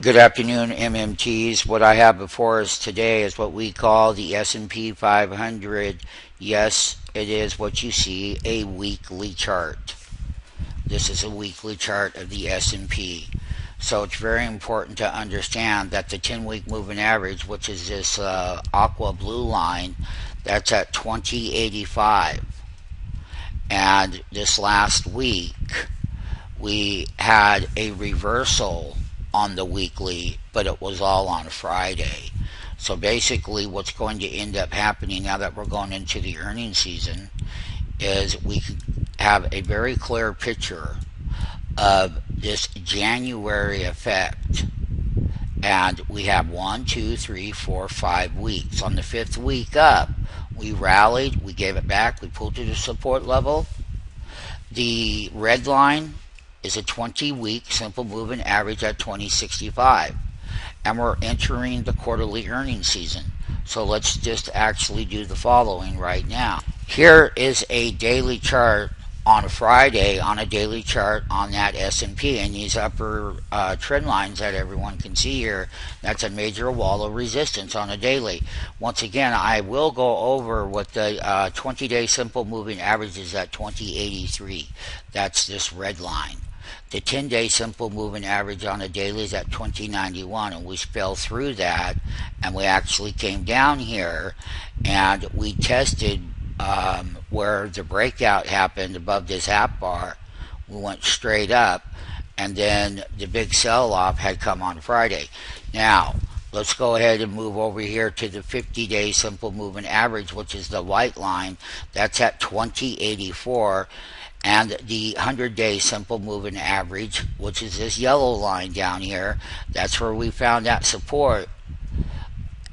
Good afternoon, MMTs. What I have before us today is what we call the S&P 500. Yes, it is what you see, a weekly chart. This is a weekly chart of the S&P. So it's very important to understand that the 10-week moving average, which is this aqua blue line, that's at 2085. And this last week, we had a reversal on the weekly, but it was all on Friday. So basically what's going to end up happening now that we're going into the earnings season is we have a very clear picture of this January effect. And we have 1, 2, 3, 4, 5 weeks. On the 5th week up, we rallied, we gave it back, we pulled to the support level. The red line is a 20-week simple moving average at 2065, and we're entering the quarterly earnings season. So let's just actually do the following right now. Here is a daily chart on Friday, on a daily chart on that S&P, and these upper trend lines that everyone can see here, that's a major wall of resistance on a daily. Once again, I will go over what the 20-day simple moving average is at 2083. That's this red line. The 10-day simple moving average on a daily is at 2091, and we fell through that, and we actually came down here, and we tested where the breakout happened above this app bar. We went straight up, and then the big sell-off had come on Friday. Now, let's go ahead and move over here to the 50-day simple moving average, which is the white line. That's at 2084. And the 100-day simple moving average, which is this yellow line down here, that's where we found that support.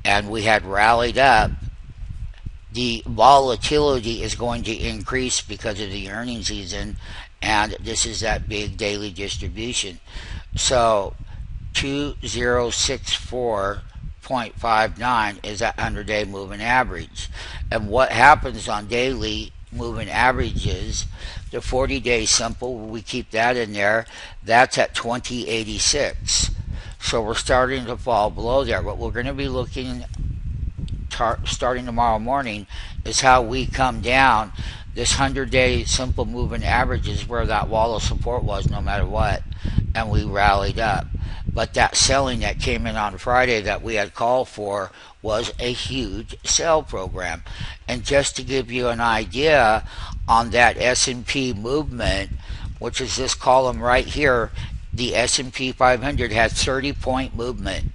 And we had rallied up. The volatility is going to increase because of the earnings season, and this is that big daily distribution. So 2064.59 is that 100-day moving average. And what happens on daily moving averages, the 40-day simple, we keep that in there, that's at 2086. So we're starting to fall below there. What we're going to be looking starting tomorrow morning is how we come down. This 100-day simple moving average is where that wall of support was no matter what, and we rallied up. But that selling that came in on Friday that we had called for was a huge sell program. And just to give you an idea on that S&P movement, which is this column right here, the S&P 500 has 30-point movement.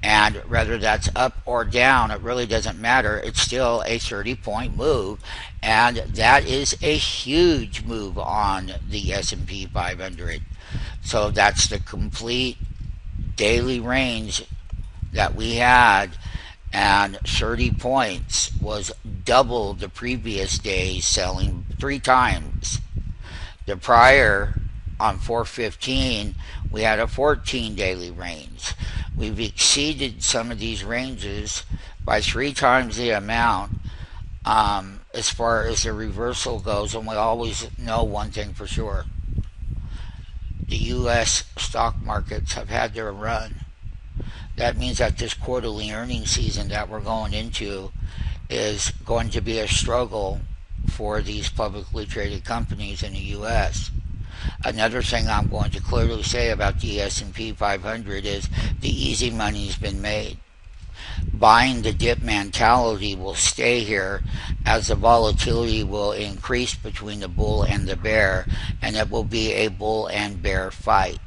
And whether that's up or down, it really doesn't matter. It's still a 30-point move. And that is a huge move on the S&P 500. So that's the complete daily range that we had, and 30 points was double the previous day's selling 3 times. The prior, on 415, we had a 14 daily range. We've exceeded some of these ranges by 3 times the amount as far as the reversal goes, and we always know one thing for sure. The U.S. stock markets have had their run. That means that this quarterly earnings season that we're going into is going to be a struggle for these publicly traded companies in the U.S. Another thing I'm going to clearly say about the S&P 500 is the easy money's been made. Buying the dip mentality will stay here as the volatility will increase between the bull and the bear, and it will be a bull and bear fight.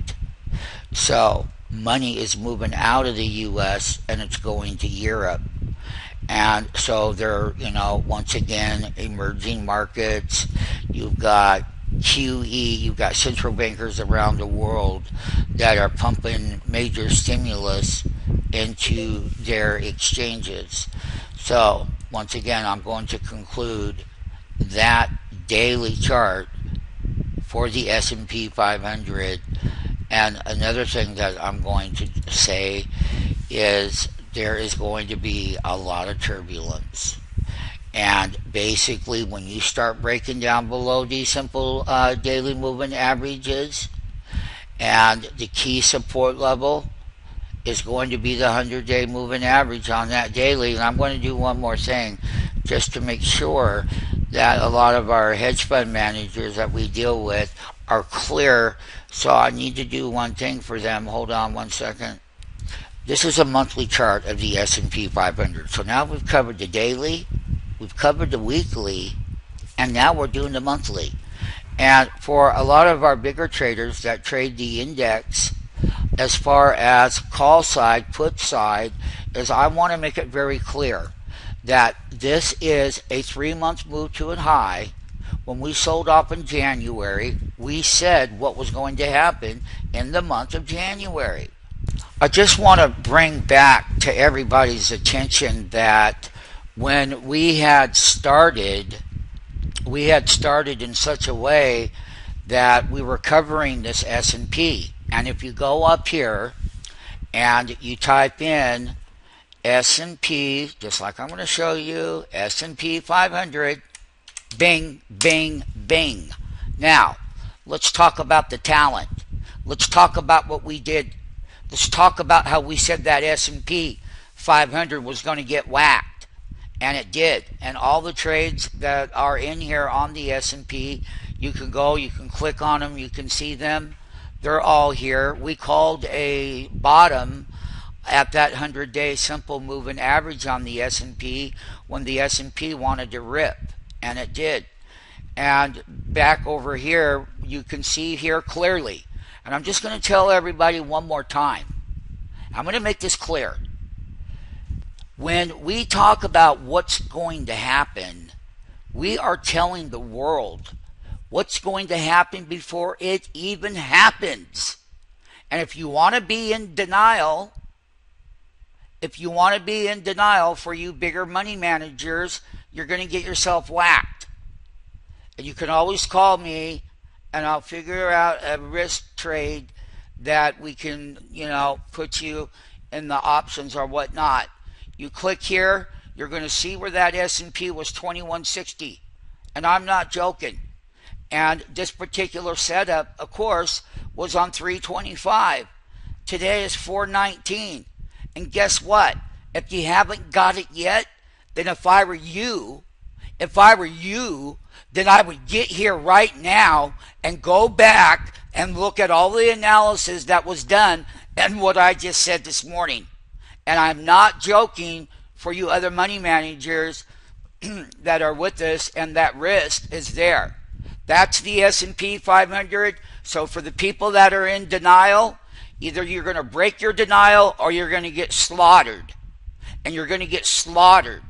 So money is moving out of the U.S. and it's going to Europe. And so they're, once again, emerging markets. You've got QE, you've got central bankers around the world that are pumping major stimulus into their exchanges. So once again, I'm going to conclude that daily chart for the S&P 500. And another thing that I'm going to say is there is going to be a lot of turbulence. And basically, when you start breaking down below these simple daily moving averages and the key support level, is going to be the 100-day moving average on that daily. And I'm going to do one more thing just to make sure that a lot of our hedge fund managers that we deal with are clear. So I need to do one thing for them. Hold on one second. This is a monthly chart of the S&P 500. So now we've covered the daily, we've covered the weekly, and now we're doing the monthly. And for a lot of our bigger traders that trade the index, as far as call side, put side, is I want to make it very clear that this is a 3-month move to a high. When we sold off in January, we said what was going to happen in the month of January. I just want to bring back to everybody's attention that when we had started in such a way that we were covering this S&P. And if you go up here and you type in S&P, just like I'm going to show you, S&P 500, bing, bing, bing. Now, let's talk about the talent. Let's talk about what we did. Let's talk about how we said that S&P 500 was going to get whacked. And it did. And all the trades that are in here on the S&P, you can go, you can click on them, you can see them. They're all here. We called a bottom at that 100-day simple moving average on the S&P when the S&P wanted to rip. And it did. And back over here, you can see here clearly. And I'm just going to tell everybody one more time. I'm going to make this clear. When we talk about what's going to happen, we are telling the world what's going to happen before it even happens. And if you want to be in denial, for you bigger money managers, you're going to get yourself whacked. And you can always call me and I'll figure out a risk trade that we can, put you in the options or whatnot. You click here, you're going to see where that S&P was 2160. And I'm not joking. And this particular setup, of course, was on 325. Today is 419. And guess what? If you haven't got it yet, then if I were you, then I would get here right now and go back and look at all the analysis that was done and what I just said this morning. And I'm not joking for you other money managers that are with us, and that risk is there. That's the S&P 500. So for the people that are in denial, either you're going to break your denial or you're going to get slaughtered. And you're going to get slaughtered.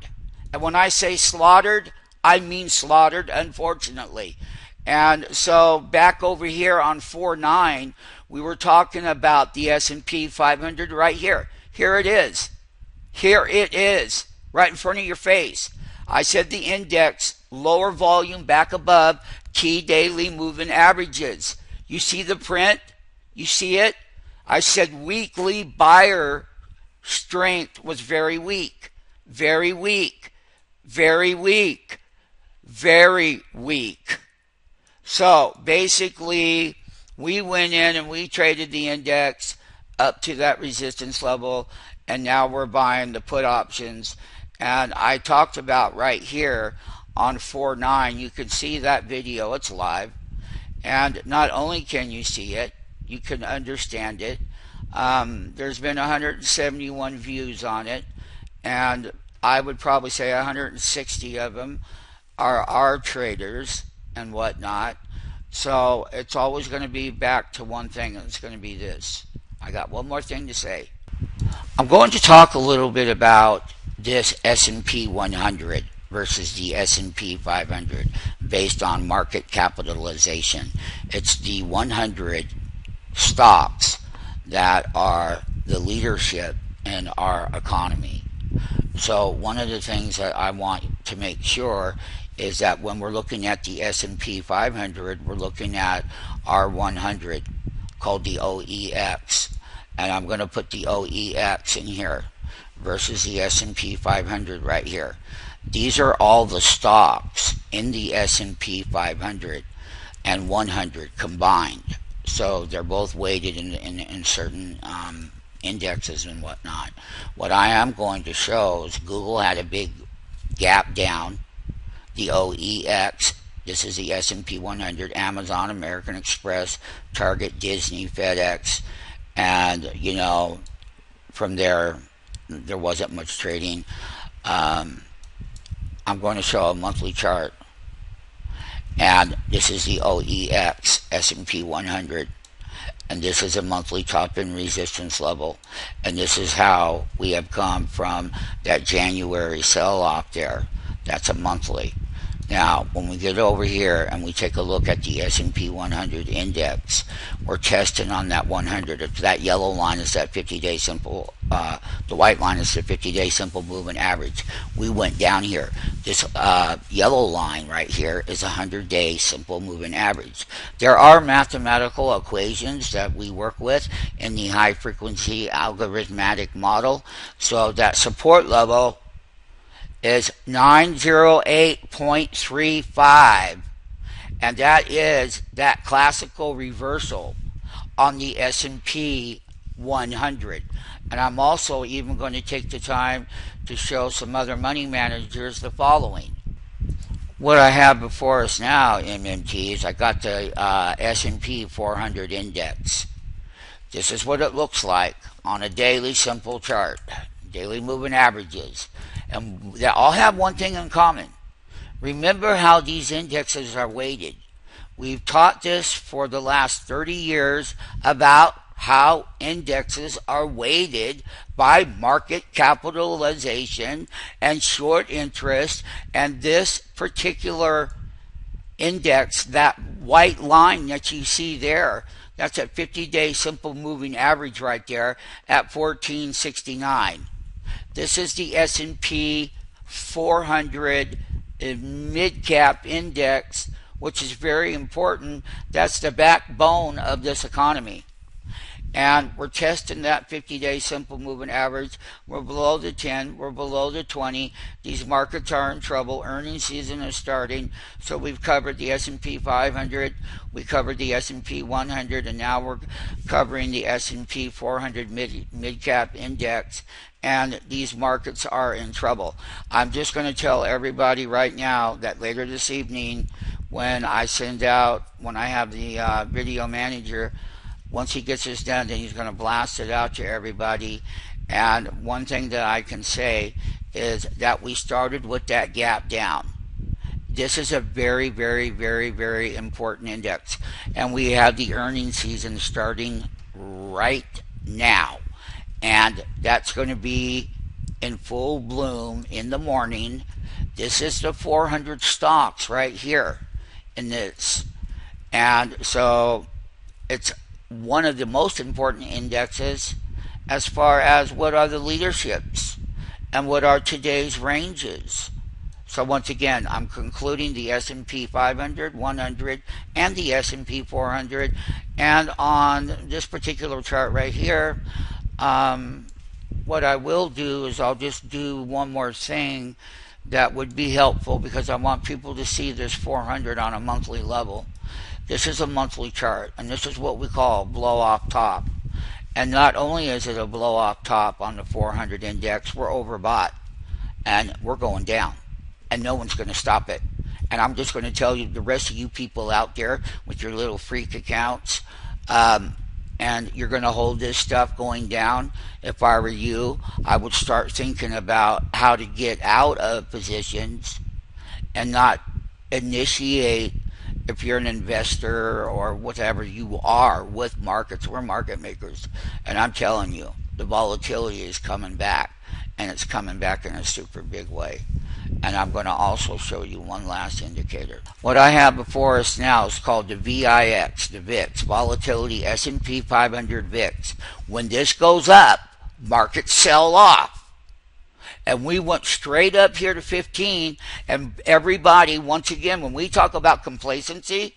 And when I say slaughtered, I mean slaughtered, unfortunately. And so back over here on 4.9, we were talking about the S&P 500 right here. Here it is. Here it is, right in front of your face. I said the index, lower volume back above, key daily moving averages. You see the print? You see it? I said weekly buyer strength was very weak. Very weak. Very weak. Very weak. So basically, we went in and we traded the index up to that resistance level, and now we're buying the put options. And I talked about right here on 4.9, you can see that video, it's live. And not only can you see it, you can understand it. There's been 171 views on it, and I would probably say 160 of them are our traders and whatnot. So it's always going to be back to one thing, and it's going to be this. I got one more thing to say. I'm going to talk a little bit about this S&P 100 versus the S&P 500 based on market capitalization. It's the 100 stocks that are the leadership in our economy. So one of the things that I want to make sure is that when we're looking at the S&P 500, we're looking at our 100 called the OEX. And I'm going to put the OEX in here versus the S&P 500 right here. These are all the stocks in the S&P 500 and 100 combined. So they're both weighted in certain indexes and whatnot. What I am going to show is Google had a big gap down, the OEX. This is the S&P 100, Amazon, American Express, Target, Disney, FedEx, and from there wasn't much trading. I'm going to show a monthly chart, and this is the OEX S&P 100, and this is a monthly top and resistance level, and this is how we have come from that January sell-off there. That's a monthly. Now, when we get over here and we take a look at the S&P 100 index, we're testing on that 100. If that yellow line is that 50-day simple, the white line is the 50-day simple moving average. We went down here. This yellow line right here is a 100-day simple moving average. There are mathematical equations that we work with in the high-frequency algorithmic model. So that support level is 908.35, and that is that classical reversal on the S&P 100. And I'm also even going to take the time to show some other money managers the following. What I have before us now, MMTs, I got the S&P 400 index. This is what it looks like on a daily simple chart, daily moving averages. And they all have one thing in common. Remember how these indexes are weighted. We've taught this for the last 30 years about how indexes are weighted by market capitalization and short interest. And this particular index, that white line that you see there, that's a 50-day simple moving average right there at 1469. This is the S&P 400 mid-cap index, which is very important. That's the backbone of this economy. And we're testing that 50-day simple moving average. We're below the 10. We're below the 20. These markets are in trouble. Earnings season is starting. So we've covered the S&P 500. We covered the S&P 100. And now we're covering the S&P 400 mid-cap index. And these markets are in trouble. I'm just going to tell everybody right now that later this evening, when I have the video manager, once he gets this done, then he's going to blast it out to everybody. And one thing that I can say is that we started with that gap down. This is a very, very, very, very important index. And we have the earnings season starting right now. And that's going to be in full bloom in the morning. This is the 400 stocks right here in this. And so it's one of the most important indexes as far as what are the leaderships and what are today's ranges. So once again, I'm concluding the S&P 500, 100, and the S&P 400. And on this particular chart right here, what I will do is I'll just do one more thing that would be helpful, because I want people to see this 400 on a monthly level. This is a monthly chart, and this is what we call blow off top. And not only is it a blow off top on the 400 index, we're overbought and we're going down, and no one's going to stop it. And I'm just going to tell you, the rest of you people out there with your little freak accounts, and you're going to hold this stuff going down. If I were you, I would start thinking about how to get out of positions and not initiate. If you're an investor or whatever you are with markets, we're market makers. And I'm telling you, the volatility is coming back, and it's coming back in a super big way. And I'm going to also show you one last indicator. What I have before us now is called the VIX, the VIX, Volatility S&P 500 VIX. When this goes up, markets sell off. And we went straight up here to 15, and everybody, once again, when we talk about complacency,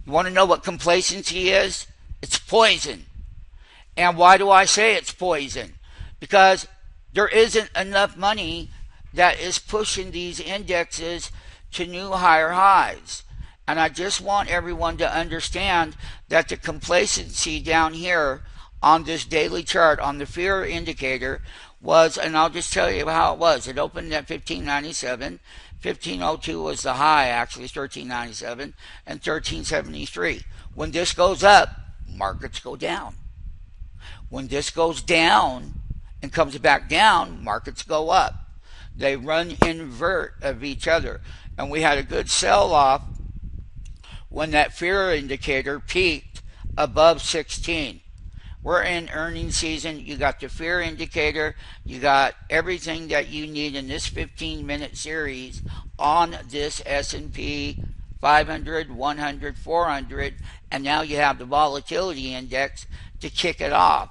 you want to know what complacency is? It's poison. And why do I say it's poison? Because there isn't enough money that is pushing these indexes to new higher highs. And I just want everyone to understand that the complacency down here on this daily chart on the fear indicator was, and I'll just tell you how it was. It opened at 1597. 1502 was the high, actually 1397, and 1373. When this goes up, markets go down. When this goes down and comes back down, markets go up. They run invert of each other. And we had a good sell-off when that fear indicator peaked above 16. We're in earnings season. You got the fear indicator. You got everything that you need in this 15-minute series on this S&P 500, 100, 400, and now you have the volatility index to kick it off.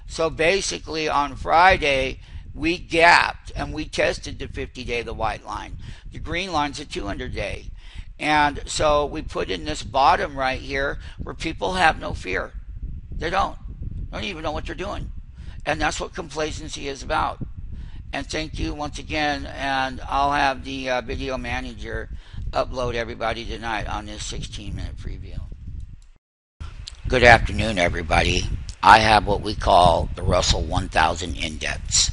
So basically on Friday, we gapped and we tested the 50-day, the white line. The green line's the 200-day. And so we put in this bottom right here where people have no fear. They don't even know what they're doing. And that's what complacency is about. And thank you once again. And I'll have the video manager upload everybody tonight on this 16-minute preview. Good afternoon, everybody. I have what we call the Russell 1000 Index.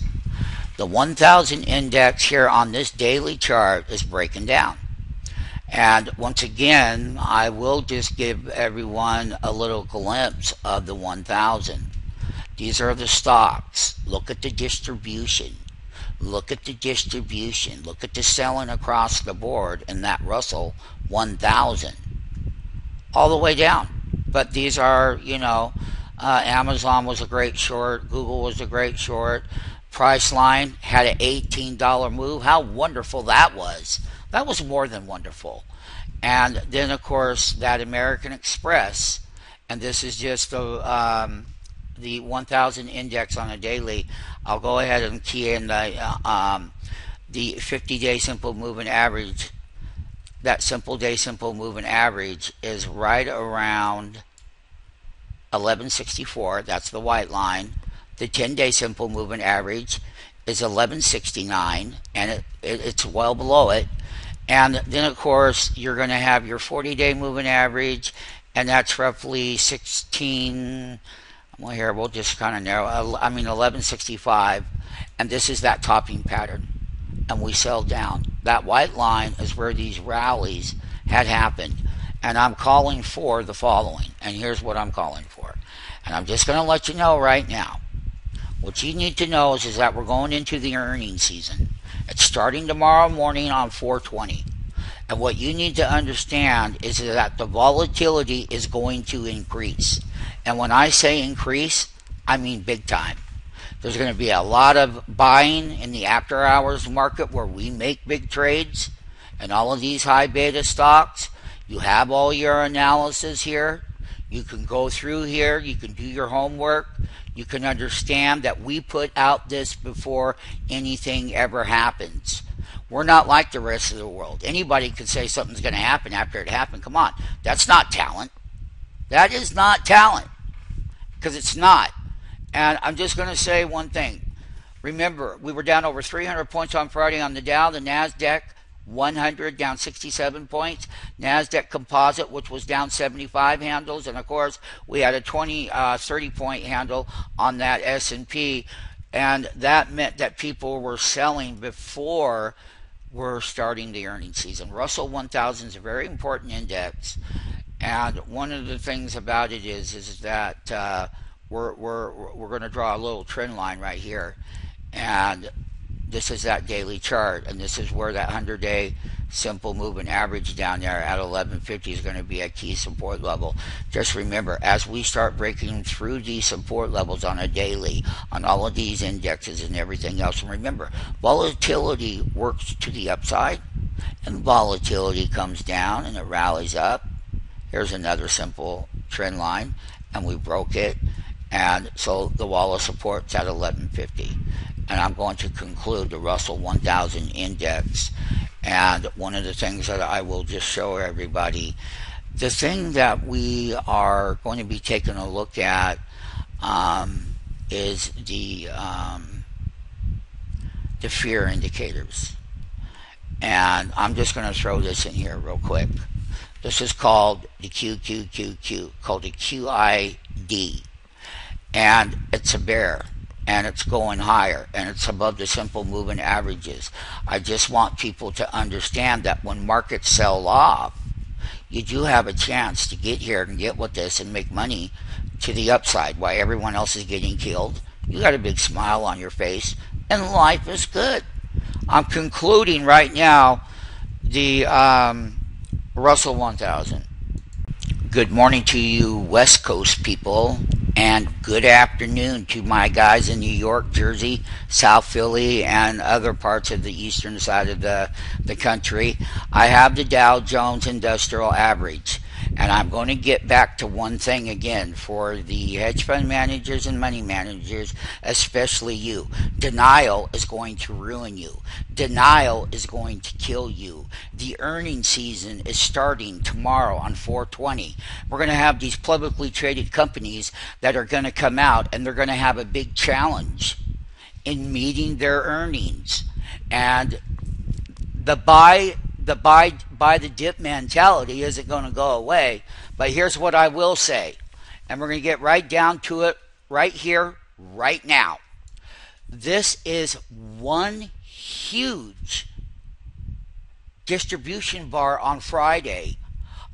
The 1000 Index here on this daily chart is breaking down. And once again, I will just give everyone a little glimpse of the 1000. These are the stocks. Look at the distribution. Look at the distribution. Look at the selling across the board in that Russell 1000. All the way down. But these are, Amazon was a great short. Google was a great short. Priceline had an $18 move. How wonderful that was. That was more than wonderful. And then, of course, that American Express, and this is just the 1000 index on a daily. I'll go ahead and key in the 50-day simple moving average. That simple day simple moving average is right around 1164. That's the white line. The 10-day simple moving average is 1169, and it's well below it. And then, of course, you're going to have your 40-day moving average, and that's roughly 16. Well, here we'll just kind of narrow. 1165, and this is that topping pattern, and we sell down. That white line is where these rallies had happened, and I'm calling for the following. And here's what I'm calling for, and I'm just going to let you know right now. What you need to know is that we're going into the earnings season. It's starting tomorrow morning on 4/20. And what you need to understand is that the volatility is going to increase. And when I say increase, I mean big time. There's going to be a lot of buying in the after hours market where we make big trades. And all of these high beta stocks, you have all your analysis here. You can go through here. You can do your homework. You can understand that we put out this before anything ever happens. We're not like the rest of the world. Anybody could say something's going to happen after it happened. Come on. That's not talent. That is not talent. Because it's not. And I'm just going to say one thing. Remember, we were down over 300 points on Friday on the Dow. The Nasdaq 100 down 67 points. Nasdaq Composite, which was down 75 handles, and of course we had a 30 point handle on that S&P, and that meant that people were selling before we're starting the earnings season. Russell 1000 is a very important index, and one of the things about it is that we're going to draw a little trend line right here, and this is that daily chart, and this is where that 100-day simple moving average down there at 1150 is going to be a key support level. Just remember, as we start breaking through these support levels on a daily, on all of these indexes and everything else, and remember, volatility works to the upside, and volatility comes down and it rallies up. Here's another simple trend line, and we broke it, and so the wall of support's at 1150. And I'm going to conclude the Russell 1000 Index. And one of the things that I will just show everybody, the thing that we are going to be taking a look at is the fear indicators. And I'm just going to throw this in here real quick. This is called the QQQQ, called the QID. and it's a bear, and it's going higher, and it's above the simple moving averages. I just want people to understand that when markets sell off, you do have a chance to get here and get with this and make money to the upside while everyone else is getting killed. You got a big smile on your face, and life is good. I'm concluding right now the Russell 1000. Good morning to you West Coast people, and good afternoon to my guys in New York, Jersey, South Philly, and other parts of the eastern side of the country. I have the Dow Jones Industrial Average, and I'm going to get back to one thing again for the hedge fund managers and money managers, especially you. Denial is going to ruin you. Denial is going to kill you. The earnings season is starting tomorrow on 4/20. We're going to have these publicly traded companies that are going to come out, and they're going to have a big challenge in meeting their earnings. And the buy the dip mentality isn't going to go away. But here's what I will say, and we're going to get right down to it right here, right now. This is one huge distribution bar on Friday.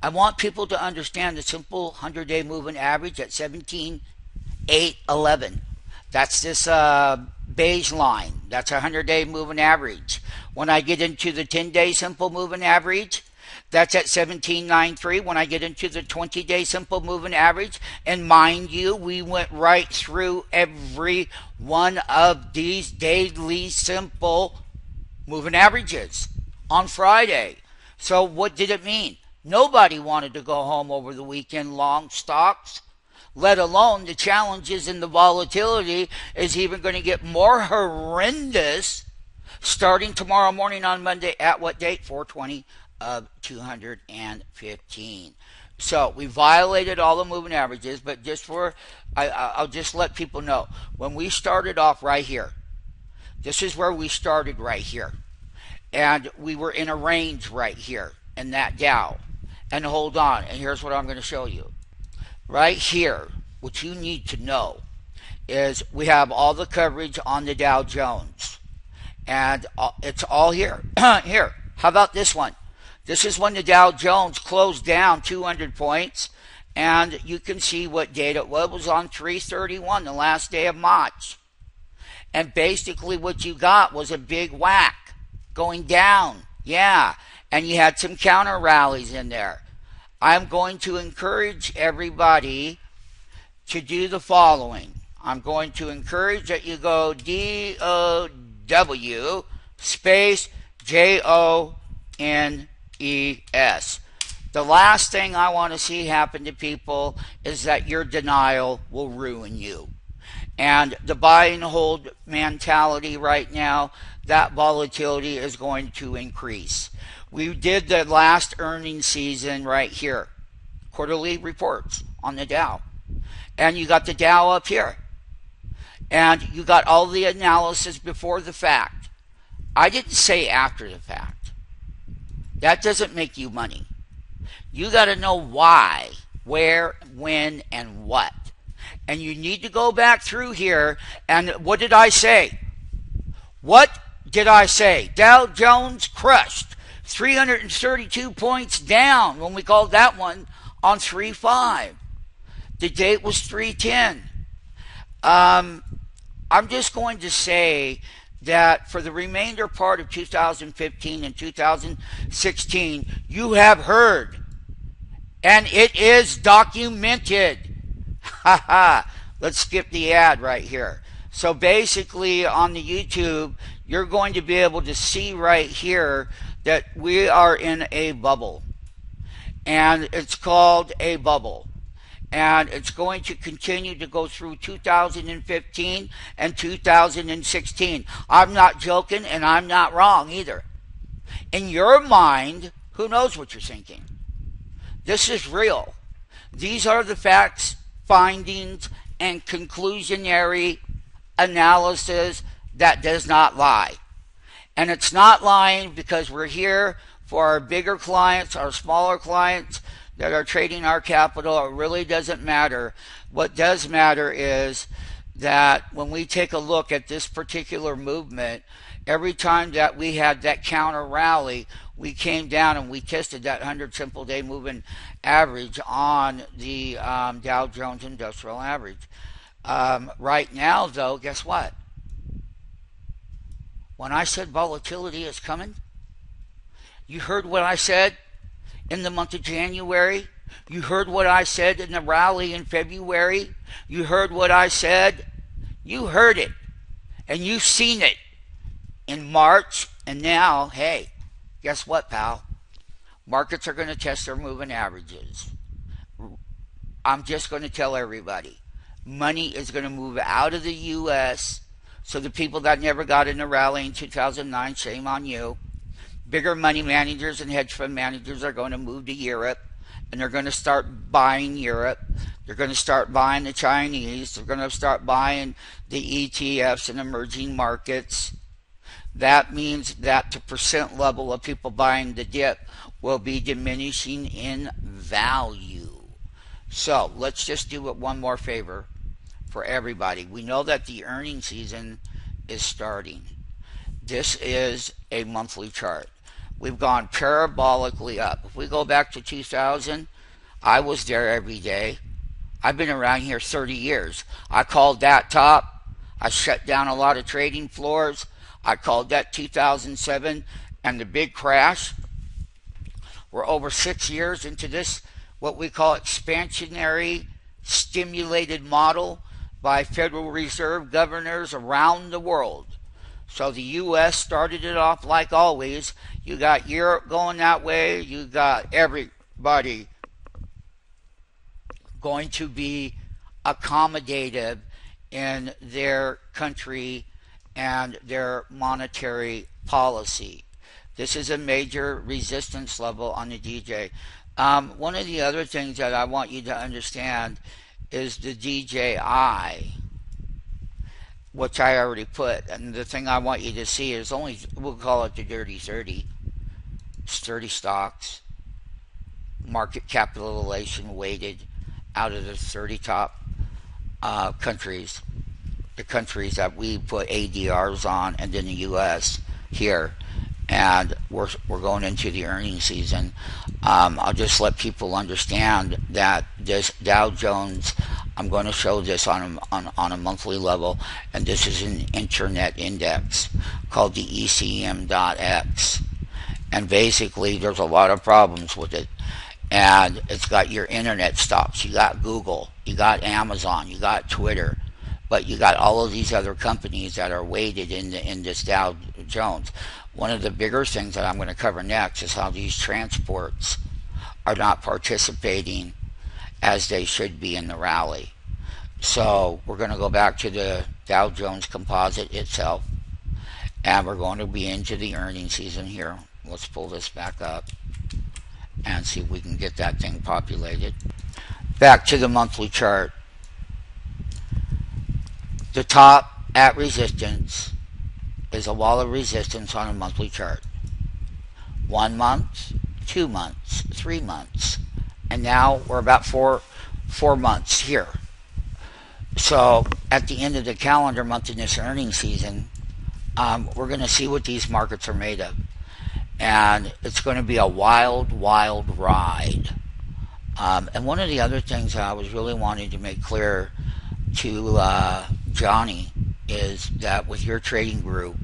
I want people to understand the simple 100-day moving average at 17,811. That's this beige line. That's a 100-day moving average. When I get into the 10-day simple moving average, that's at 1793. When I get into the 20-day simple moving average, and mind you, we went right through every one of these daily simple moving averages on Friday. So what did it mean? Nobody wanted to go home over the weekend long stocks, let alone the challenges and the volatility is even going to get more horrendous starting tomorrow morning on Monday at what date? 4/20 of 215. So we violated all the moving averages, but just for I'll just let people know, when we started off right here, this is where we started right here, and we were in a range right here in that Dow. And hold on, and here's what I'm going to show you right here. What you need to know is we have all the coverage on the Dow Jones, and it's all here. Here, how about this one? This is when the Dow Jones closed down 200 points, and you can see what date it was. It was on 3/31, the last day of March. And basically what you got was a big whack going down. Yeah, and you had some counter rallies in there. I'm going to encourage everybody to do the following. I'm going to encourage that you go DOW space JONES. The last thing I want to see happen to people is that your denial will ruin you. And the buy and hold mentality right now, that volatility is going to increase. We did the last earnings season right here, quarterly reports on the Dow. And you got the Dow up here. And you got all the analysis before the fact. I didn't say after the fact. That doesn't make you money. You got to know why, where, when, and what. And you need to go back through here. And what did I say? What did I say? Dow Jones crushed. 332 points down when we called that one on 3/5. The date was 3/10. I'm just going to say that for the remainder part of 2015 and 2016, you have heard, and it is documented. Let's skip the ad right here. So basically on the YouTube, you're going to be able to see right here that we are in a bubble, and it's called a bubble, and it's going to continue to go through 2015 and 2016. I'm not joking, and I'm not wrong either. In your mind, who knows what you're thinking? This is real. These are the facts, findings, and conclusionary analysis that does not lie. And it's not lying because we're here for our bigger clients, our smaller clients, that are trading our capital. It really doesn't matter. What does matter is that when we take a look at this particular movement, every time that we had that counter rally, we came down and we tested that 100 simple day moving average on the Dow Jones Industrial Average. Right now, though, guess what? When I said volatility is coming, you heard what I said in the month of January. You heard what I said in the rally in February. You heard what I said. You heard it. And you've seen it in March. And now, hey, guess what, pal? Markets are going to test their moving averages. I'm just going to tell everybody. Money is going to move out of the U.S. So the people that never got in a rally in 2009, shame on you. Bigger money managers and hedge fund managers are going to move to Europe, and they're going to start buying Europe. They're going to start buying the Chinese. They're going to start buying the ETFs in emerging markets. That means that the percent level of people buying the dip will be diminishing in value. So let's just do it one more favor for everybody. We know that the earnings season is starting. This is a monthly chart. We've gone parabolically up. If we go back to 2000, I was there every day. I've been around here 30 years. I called that top. I shut down a lot of trading floors. I called that 2007 and the big crash. We're over 6 years into this, what we call expansionary stimulated model by Federal Reserve governors around the world. So the U.S. started it off like always. You got Europe going that way. You got everybody going to be accommodative in their country and their monetary policy. This is a major resistance level on the DJ. One of the other things that I want you to understand is the DJI, which I already put. And the thing I want you to see is only, we'll call it the dirty 30. It's 30 stocks, market capitalization weighted out of the 30 top countries, the countries that we put ADRs on, and then the U.S. here. And we're going into the earnings season. I'll just let people understand that this Dow Jones, I'm going to show this on a monthly level, and this is an internet index called the ECM.X. And basically, there's a lot of problems with it. And it's got your internet stocks. You got Google, you got Amazon, you got Twitter, but you got all of these other companies that are weighted in this Dow Jones. One of the bigger things that I'm going to cover next is how these transports are not participating as they should be in the rally. So we're going to go back to the Dow Jones Composite itself, and we're going to be into the earnings season here. Let's pull this back up and see if we can get that thing populated. Back to the monthly chart. The top at resistance is a wall of resistance on a monthly chart. 1 month, 2 months, 3 months, and now we're about four months here. So at the end of the calendar month in this earnings season, we're going to see what these markets are made of. And it's going to be a wild, wild ride. And one of the other things I was really wanting to make clear to Johnny is that with your trading group,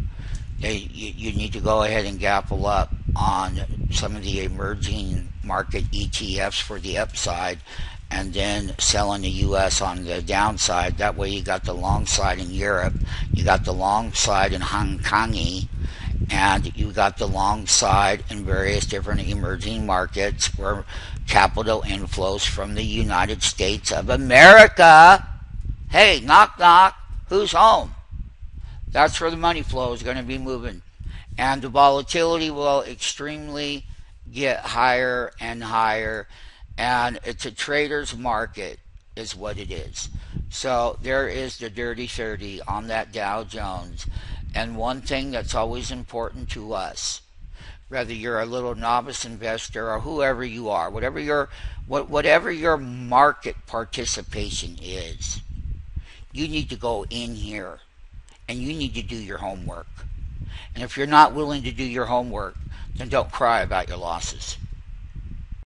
you need to go ahead and gapple up on some of the emerging market ETFs for the upside, and then sell in the U.S. on the downside. That way you got the long side in Europe, you got the long side in Hong Kong, and you got the long side in various different emerging markets where capital inflows from the United States of America. Hey, knock knock, who's home? That's where the money flow is going to be moving. And the volatility will extremely get higher and higher. And it's a trader's market is what it is. So there is the dirty 30 on that Dow Jones. And one thing that's always important to us whether you're a little novice investor or whoever you are, whatever your market participation is, you need to go in here and you need to do your homework. And if you're not willing to do your homework, then don't cry about your losses.